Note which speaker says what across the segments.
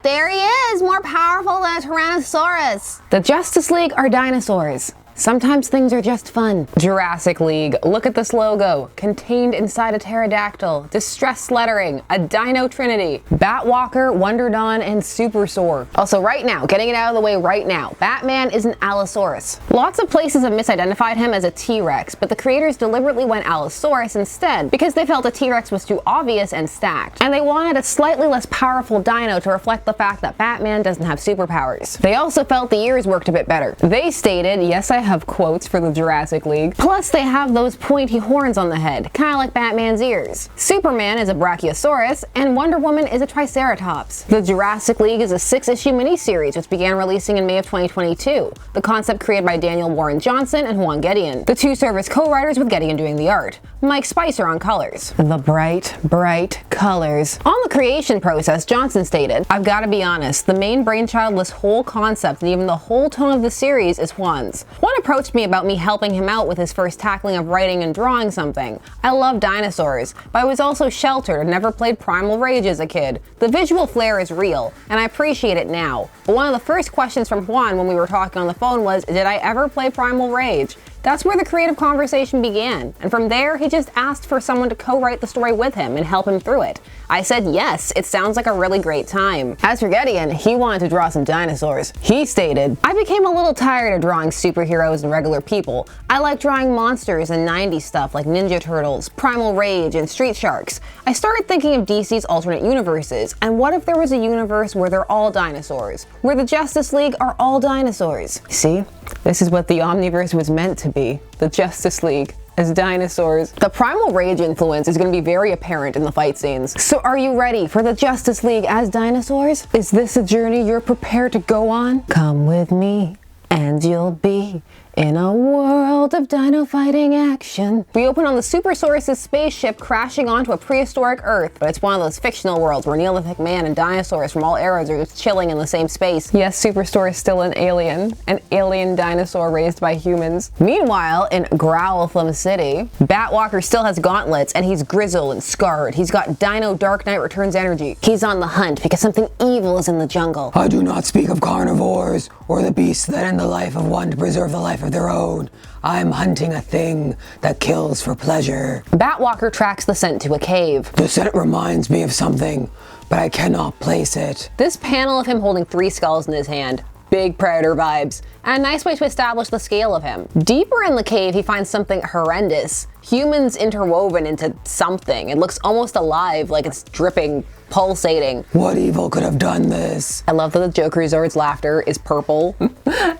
Speaker 1: There he is, more powerful than a Tyrannosaurus. The Justice League are dinosaurs. Sometimes things are just fun. Jurassic League, look at this logo. Contained inside a pterodactyl. Distressed lettering, a dino trinity. Batwalker, WonderDon, and Supersaur. Also right now, getting it out of the way right now, Batman is an Allosaurus. Lots of places have misidentified him as a T-Rex, but the creators deliberately went Allosaurus instead because they felt a T-Rex was too obvious and stacked. And they wanted a slightly less powerful dino to reflect the fact that Batman doesn't have superpowers. They also felt the ears worked a bit better. They stated, yes, I have quotes for the Jurassic League. Plus they have those pointy horns on the head, kind of like Batman's ears. Superman is a Brachiosaurus, and Wonder Woman is a Triceratops. The Jurassic League is a 6-issue miniseries which began releasing in May of 2022. The concept created by Daniel Warren Johnson and Juan Gedeon. The two serve as co-writers with Gedeon doing the art. Mike Spicer on colors. The bright, bright colors. On the creation process, Johnson stated, I've got to be honest, the main brainchild of this whole concept and even the whole tone of the series is Juan's. Juan approached me about me helping him out with his first tackling of writing and drawing something. I love dinosaurs, but I was also sheltered and never played Primal Rage as a kid. The visual flair is real, and I appreciate it now. But one of the first questions from Juan when we were talking on the phone was, did I ever play Primal Rage? That's where the creative conversation began, and from there he just asked for someone to co-write the story with him and help him through it. I said yes, it sounds like a really great time. As for Gedeon, he wanted to draw some dinosaurs. He stated, I became a little tired of drawing superheroes and regular people. I like drawing monsters and 90s stuff like Ninja Turtles, Primal Rage, and Street Sharks. I started thinking of DC's alternate universes, and what if there was a universe where they're all dinosaurs? Where the Justice League are all dinosaurs? See? This is what the Omniverse was meant to be. The Justice League as dinosaurs. The Primal Rage influence is going to be very apparent in the fight scenes. So are you ready for the Justice League as dinosaurs? Is this a journey you're prepared to go on? Come with me and you'll be in a world of dino fighting action. We open on the Supersaurus' spaceship crashing onto a prehistoric Earth, but it's one of those fictional worlds where Neolithic man and dinosaurs from all eras are just chilling in the same space. Yes, Supersaur is still an alien dinosaur raised by humans. Meanwhile, in Guelph City, Batwalker still has gauntlets and he's grizzled and scarred. He's got Dino Dark Knight Returns energy. He's on the hunt because something evil is in the jungle.
Speaker 2: I do not speak of carnivores or the beasts that end the life of one to preserve the life of their own. I'm hunting a thing that kills for pleasure.
Speaker 1: Batwalker tracks the scent to a cave.
Speaker 2: The scent reminds me of something, but I cannot place it.
Speaker 1: This panel of him holding 3 skulls in his hand. Big Predator vibes, and a nice way to establish the scale of him. Deeper in the cave, he finds something horrendous. Humans interwoven into something. It looks almost alive, like it's dripping, pulsating.
Speaker 2: What evil could have done this?
Speaker 1: I love that the Joker Zord's laughter is purple.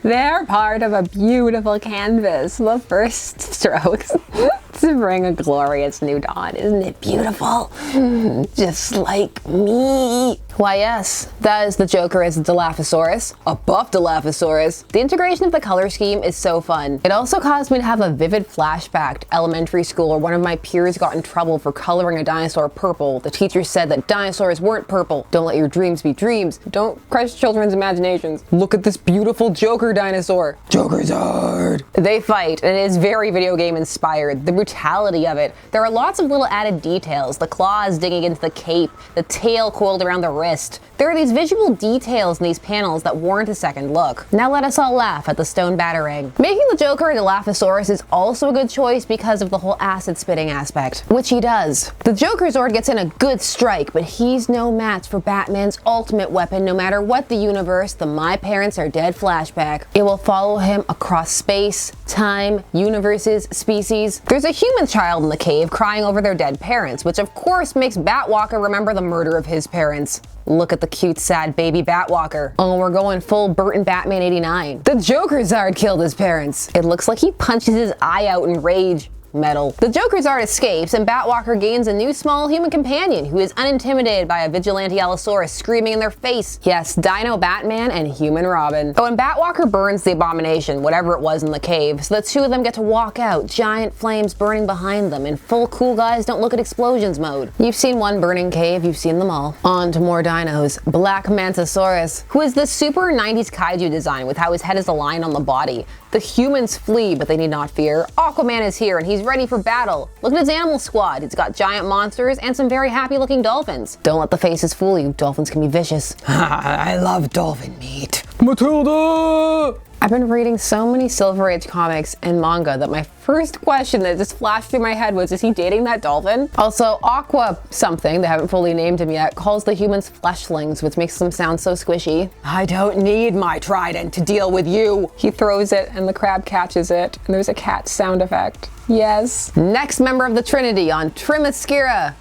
Speaker 1: They're part of a beautiful canvas. The first strokes to bring a glorious new dawn. Isn't it beautiful? Just like me. Why yes, that is the Joker as a Dilophosaurus, a buff Dilophosaurus. The integration of the color scheme is so fun. It also caused me to have a vivid flashback to elementary school where one of my peers got in trouble for coloring a dinosaur purple. The teacher said that dinosaurs weren't purple. Don't let your dreams be dreams. Don't crush children's imaginations. Look at this beautiful Joker dinosaur.
Speaker 2: Joker's hard.
Speaker 1: They fight, and it is very video game inspired. The brutality of it. There are lots of little added details. The claws digging into the cape, the tail coiled around the wrist. There are these visual details in these panels that warrant a second look. Now let us all laugh at the stone batarang. Making the Joker a Dilophosaurus is also a good choice because of the whole acid spitting aspect, which he does. The Joker Zord gets in a good strike, but he's no match for Batman's ultimate weapon no matter what the universe, the My Parents Are Dead flashback. It will follow him across space, time, universes, species. There's a human child in the cave crying over their dead parents, which of course makes Batwalker remember the murder of his parents. Look at the cute, sad baby Batwalker. Oh, we're going full Burton Batman 89. The Joker Zard killed his parents. It looks like he punches his eye out in rage. Metal. The Joker Zard escapes and Batwalker gains a new small human companion who is unintimidated by a vigilante Allosaurus screaming in their face. Yes, Dino Batman and Human Robin. Oh, and Batwalker burns the abomination, whatever it was in the cave, so the two of them get to walk out, giant flames burning behind them in full cool guys don't look at explosions mode. You've seen one burning cave, you've seen them all. On to more dinos. Black Mantisaurus, who is the super 90s kaiju design with how his head is aligned on the body. The humans flee, but they need not fear. Aquaman is here and he's he's ready for battle. Look at his animal squad. He's got giant monsters and some very happy looking dolphins. Don't let the faces fool you. Dolphins can be vicious.
Speaker 2: I love dolphin meat.
Speaker 3: Matilda!
Speaker 1: I've been reading so many Silver Age comics and manga that my first question that just flashed through my head was, is he dating that dolphin? Also, Aqua something, they haven't fully named him yet, calls the humans fleshlings, which makes them sound so squishy.
Speaker 2: I don't need my trident to deal with you.
Speaker 1: He throws it and the crab catches it, and there's a cat sound effect. Yes. Next member of the Trinity on Trimascara.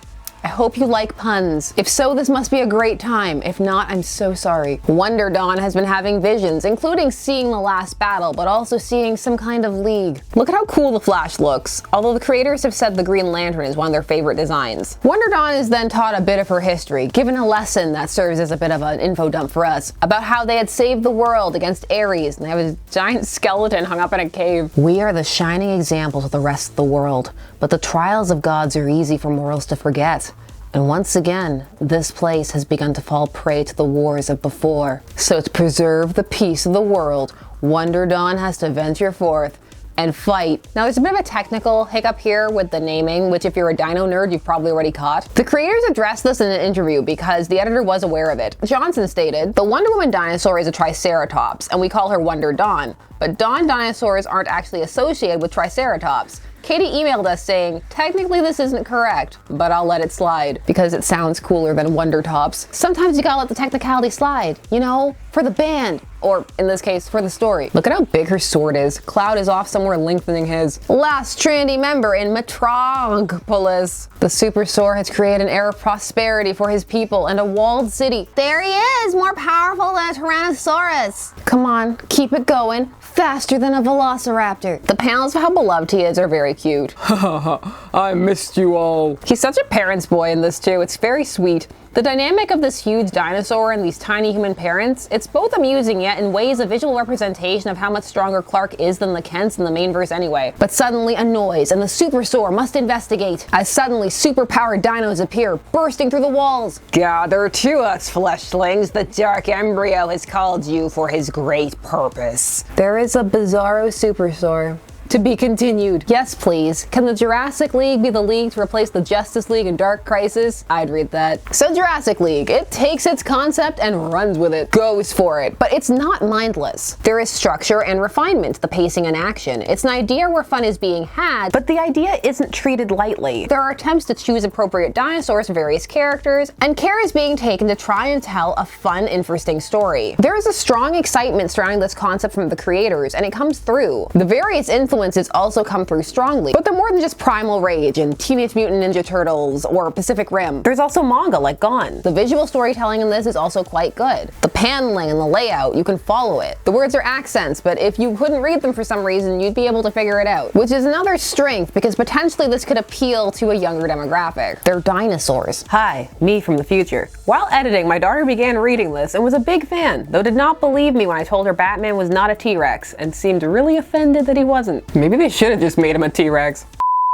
Speaker 1: I hope you like puns. If so, this must be a great time. If not, I'm so sorry. WonderDon has been having visions, including seeing the last battle, but also seeing some kind of league. Look at how cool the Flash looks, although the creators have said the Green Lantern is one of their favorite designs. WonderDon is then taught a bit of her history, given a lesson that serves as a bit of an info dump for us, about how they had saved the world against Ares, and they have a giant skeleton hung up in a cave. We are the shining examples of the rest of the world, but the trials of gods are easy for mortals to forget. And once again, this place has begun to fall prey to the wars of before. So to preserve the peace of the world, WonderDon has to venture forth and fight. Now there's a bit of a technical hiccup here with the naming, which if you're a dino nerd, you've probably already caught. The creators addressed this in an interview because the editor was aware of it. Johnson stated, the Wonder Woman dinosaur is a Triceratops, and we call her WonderDon, but Dawn dinosaurs aren't actually associated with Triceratops. Katie emailed us saying, technically this isn't correct, but I'll let it slide because it sounds cooler than Wonder Tops. Sometimes you gotta let the technicality slide, you know, for the band, or in this case, for the story. Look at how big her sword is. Cloud is off somewhere lengthening his. Last Trinity member in Metropolis. The Supersaur has created an era of prosperity for his people and a walled city. There he is, more powerful than a Tyrannosaurus. Come on, keep it going. Faster than a velociraptor. The panels of how beloved he is are very cute.
Speaker 3: I missed you all.
Speaker 1: He's such a parent's boy in this too. It's very sweet. The dynamic of this huge dinosaur and these tiny human parents, it's both amusing yet in ways a visual representation of how much stronger Clark is than the Kents in the main verse anyway. But suddenly a noise and the Supersaur must investigate as suddenly superpowered dinos appear, bursting through the walls.
Speaker 2: Gather to us, fleshlings. The dark embryo has called you for his great purpose.
Speaker 1: There is a bizarro Supersaur. To be continued. Yes, please. Can the Jurassic League be the league to replace the Justice League in Dark Crisis? I'd read that. So Jurassic League, it takes its concept and runs with it. Goes for it. But it's not mindless. There is structure and refinement, the pacing and action. It's an idea where fun is being had, but the idea isn't treated lightly. There are attempts to choose appropriate dinosaurs for various characters, and care is being taken to try and tell a fun, interesting story. There is a strong excitement surrounding this concept from the creators, and it comes through. The various influences also come through strongly, but they're more than just Primal Rage and Teenage Mutant Ninja Turtles or Pacific Rim. There's also manga like Gone. The visual storytelling in this is also quite good. The paneling and the layout, you can follow it. The words are accents, but if you couldn't read them for some reason, you'd be able to figure it out, which is another strength because potentially this could appeal to a younger demographic. They're dinosaurs.
Speaker 4: Hi, me from the future. While editing, my daughter began reading this and was a big fan, though did not believe me when I told her Batman was not a T-Rex and seemed really offended that he wasn't.
Speaker 3: Maybe they should have just made him a T-Rex.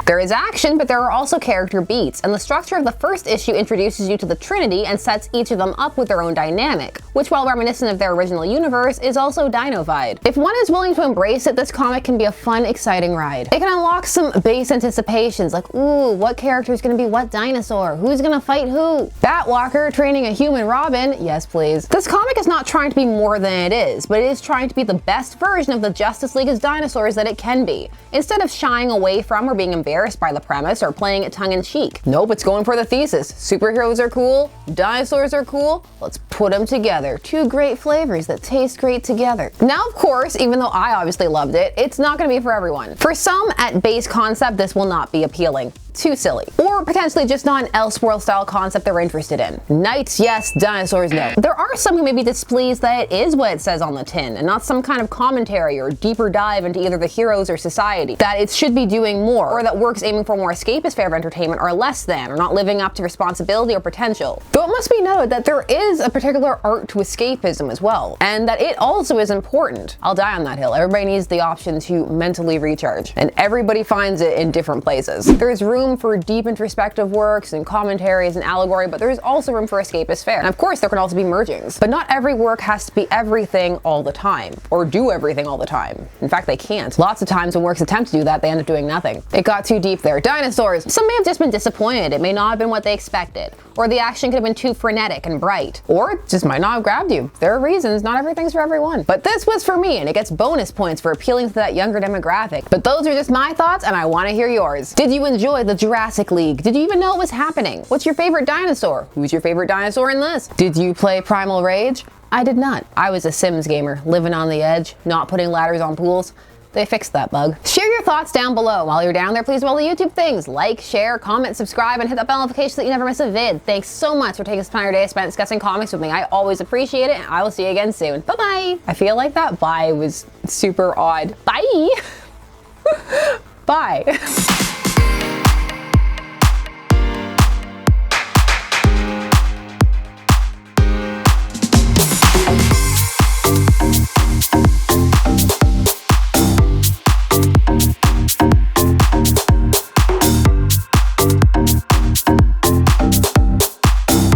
Speaker 1: There is action, but there are also character beats, and the structure of the first issue introduces you to the Trinity and sets each of them up with their own dynamic, which while reminiscent of their original universe, is also dinofied. If one is willing to embrace it, this comic can be a fun, exciting ride. It can unlock some base anticipations, like, ooh, what character is gonna be what dinosaur? Who's gonna fight who? Batwalker training a human Robin? Yes, please. This comic is not trying to be more than it is, but it is trying to be the best version of the Justice League as dinosaurs that it can be, instead of shying away from or being embarrassed by the premise or playing it tongue-in-cheek. Nope, it's going for the thesis. Superheroes are cool, dinosaurs are cool, let's put them together. Two great flavors that taste great together. Now, of course, even though I obviously loved it, it's not gonna be for everyone. For some, at base concept, this will not be appealing. Too silly. Or potentially just not an Elseworld style concept they're interested in. Knights, yes, dinosaurs, no. There are some who may be displeased that it is what it says on the tin, and not some kind of commentary or deeper dive into either the heroes or society. That it should be doing more, or that works aiming for more escapist fare of entertainment are less than, or not living up to responsibility or potential. Though it must be noted that there is a particular art to escapism as well, and that it also is important. I'll die on that hill. Everybody needs the option to mentally recharge, and everybody finds it in different places. There's room room for deep introspective works and commentaries and allegory, but there's also room for escapist fare. And of course, there can also be mergings. But not every work has to be everything all the time, or do everything all the time. In fact, they can't. Lots of times when works attempt to do that, they end up doing nothing. It got too deep there. Dinosaurs. Some may have just been disappointed. It may not have been what they expected. Or the action could have been too frenetic and bright. Or it just might not have grabbed you. There are reasons, not everything's for everyone. But this was for me, and it gets bonus points for appealing to that younger demographic. But those are just my thoughts, and I want to hear yours. Did you enjoy the Jurassic League? Did you even know it was happening? What's your favorite dinosaur? Who's your favorite dinosaur in this? Did you play Primal Rage? I did not. I was a Sims gamer, living on the edge, not putting ladders on pools. They fixed that bug. Share your thoughts down below. While you're down there, please do all the YouTube things. Like, share, comment, subscribe, and hit that bell notification so that you never miss a vid. Thanks so much for taking some time your day spent discussing comics with me. I always appreciate it, and I will see you again soon. Bye-bye. I feel like that bye was super odd. Bye. Bye.